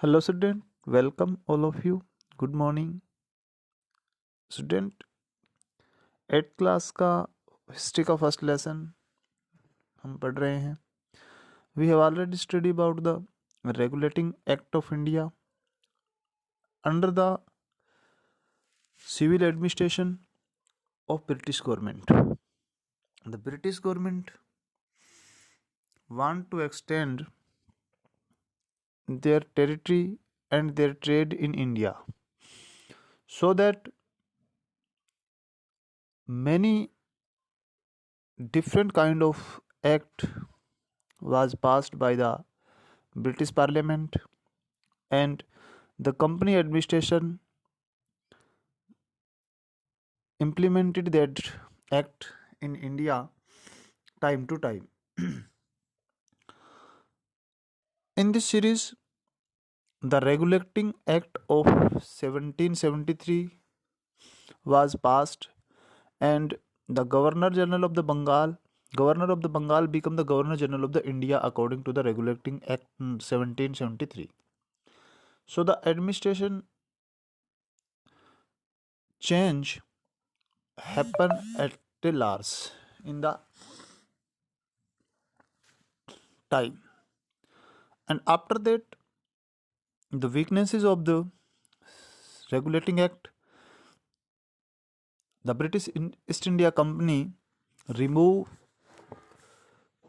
Hello student, welcome all of you. Good morning. Student 8th class का history का first lesson हम पढ़ रहे हैं. We have already study about the regulating act of India under the civil administration of British government. The British government want to extend their territory and their trade in India, so that many different kind of act was passed by the British Parliament, and the company administration implemented that act in India time to time. In this series, the Regulating Act of 1773 was passed, and the Governor of the Bengal became the Governor General of the India according to the Regulating Act 1773. So the administration change happened at the large in the time, and after that the weaknesses of the Regulating Act, the British East India Company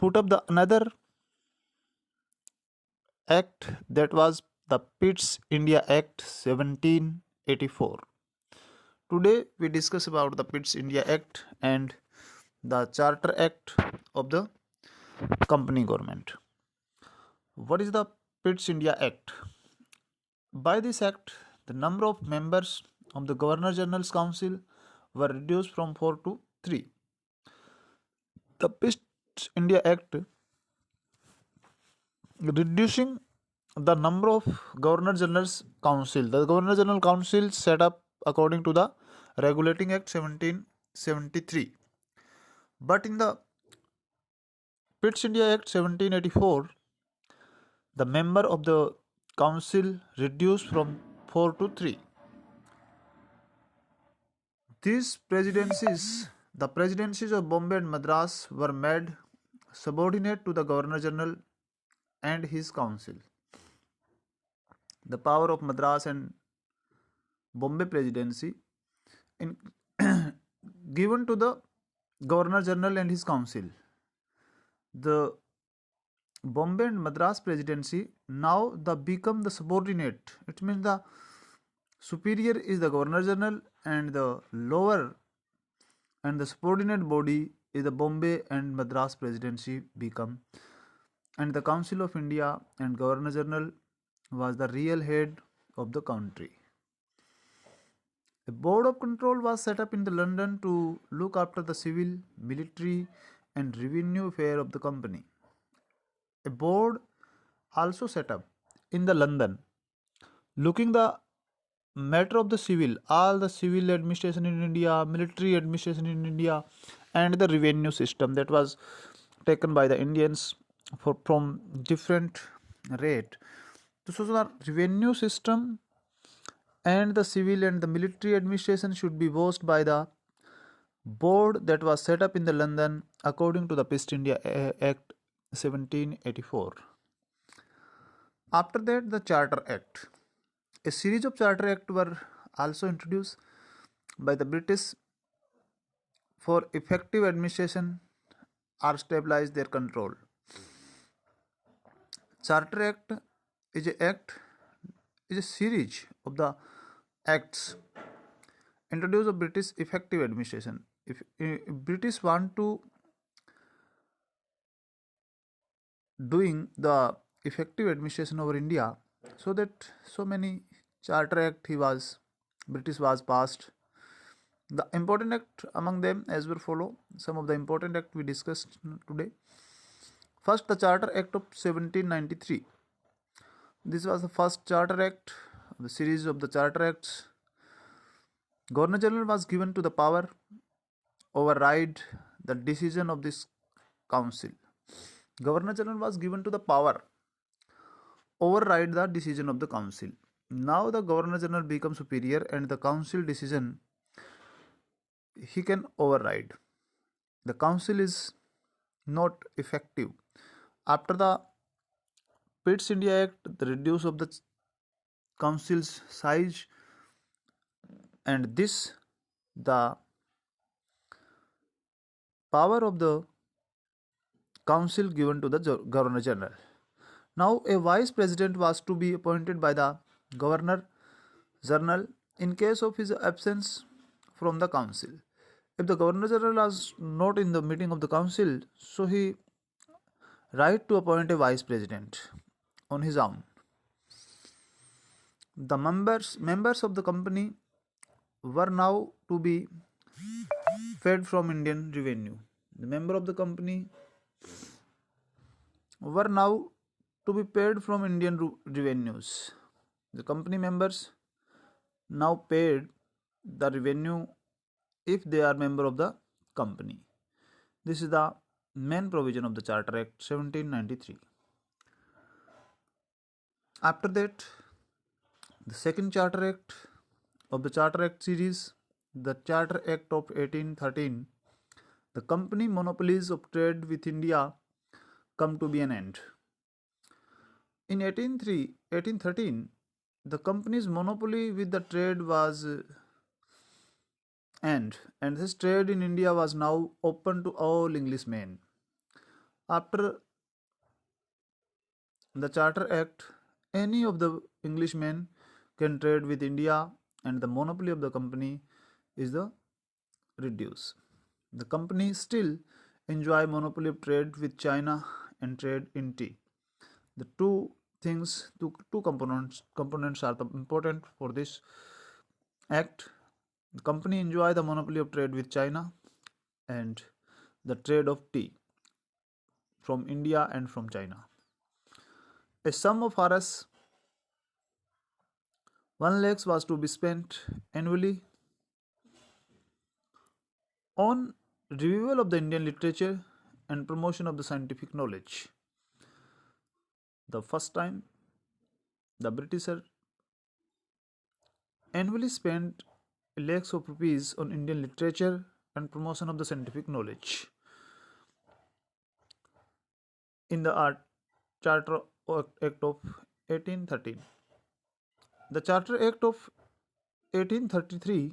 put up the another act, that was the Pitt's India Act 1784. Today we discuss about the Pitt's India Act and the Charter Act of the company government. What is the Pitt's India Act? By this act, the number of members of the Governor General's Council were reduced from 4 to 3. The Pitt's India Act reducing the number of Governor General's Council. The Governor General Council set up according to the Regulating Act 1773. But in the Pitt's India Act 1784, the member of the council reduced from 4 to 3. These presidencies, the presidencies of Bombay and Madras, were made subordinate to the Governor General and his council. The power of Madras and Bombay presidency in given to the Governor General and his council. The Bombay and Madras presidency now become the subordinate. It means the superior is the Governor General and the lower and the subordinate body is the Bombay and Madras presidency become, and the Council of India and Governor General was the real head of the country. A board of control was set up in the London to look after the civil, military and revenue affair of the company. A board also set up in the London looking the matter of the civil, all the civil administration in India, military administration in India, and the revenue system that was taken by the Indians from different rate. So the revenue system and the civil and the military administration should be watched by the board that was set up in the London according to the East India Act 1784. After that, the Charter Act. A series of Charter Acts were also introduced by the British for effective administration or stabilize their control. Charter Act is a series of the acts introduced of British effective administration. If British want to doing the effective administration over India, so that so many Charter Act British was passed. The important act among them as will follow. Some of the important act we discussed today. First, the Charter Act of 1793. This was the first Charter Act, the series of the Charter Acts. Governor General was given to the power override the decision of this council. Governor General was given to the power override the decision of the council. Now the governor general becomes superior and the council decision he can override. The council is not effective. After the Pitt's India Act, the reduce of the council's size, and this the power of the council given to the governor general. Now a vice president was to be appointed by the governor general in case of his absence from the council. If the governor general was not in the meeting of the council, so he right to appoint a vice president on his own. The members of the company were now to be fed from Indian revenue. The member of the company were now to be paid from Indian revenues. The company members now paid the revenue if they are member of the company. This is the main provision of the Charter Act 1793. After that, the second Charter Act of the Charter Act series, the Charter Act of 1813, the company monopolies of trade with India come to be an end. In 1813, the company's monopoly with the trade was end, and this trade in India was now open to all Englishmen. After the Charter Act, any of the Englishmen can trade with India, and the monopoly of the company is the reduce. The company still enjoy monopoly of trade with China and trade in tea. The two components are important for this act. The company enjoy the monopoly of trade with China and the trade of tea from India and from China. A sum of Rs 1 lakhs was to be spent annually on revival of the Indian literature and promotion of the scientific knowledge. The first time the Britishers annually spent lakhs of rupees on Indian literature and promotion of the scientific knowledge. In the Charter Act of 1813. The Charter Act of 1833,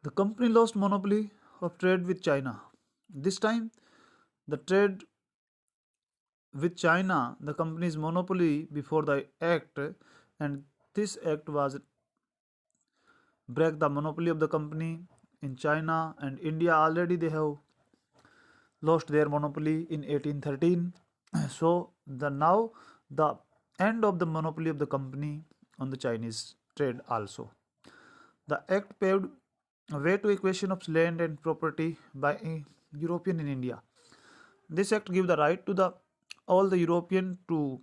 the company lost monopoly of trade with China. This time, the trade with China, the company's monopoly before the act, and this act was break the monopoly of the company in China and India. Already they have lost their monopoly in 1813. So now the end of the monopoly of the company on the Chinese trade also. The act paved a way to acquisition of land and property by a European in India. This act gives the right to all the European to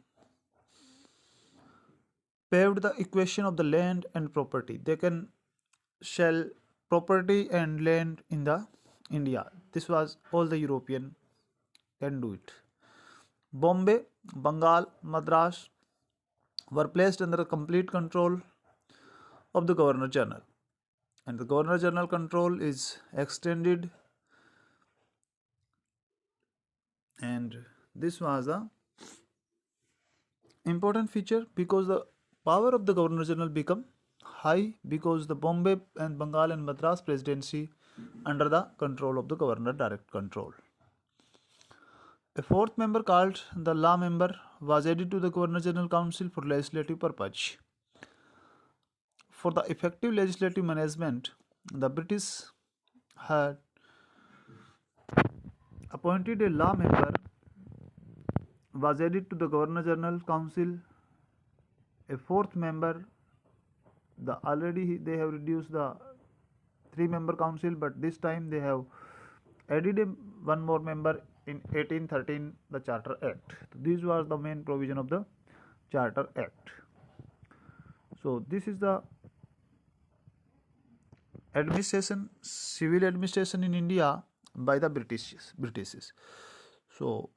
paved the equation of the land and property. They can sell property and land in the India. This was all the European can do it. Bombay, Bengal, Madras were placed under the complete control of the Governor General, and the Governor General control is extended, and this was the important feature because the power of the Governor General become high because the Bombay and Bengal and Madras presidency under the control of the governor, direct control. A fourth member called the law member was added to the Governor General Council for legislative purpose. For the effective legislative management, the British had appointed a law member was added to the Governor General Council. A fourth member, they have reduced the 3-member council, but this time they have added one more member in 1813, the Charter Act. This was the main provision of the Charter Act. So this is the civil administration in India by the British. So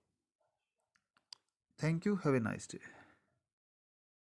thank you. Have a nice day.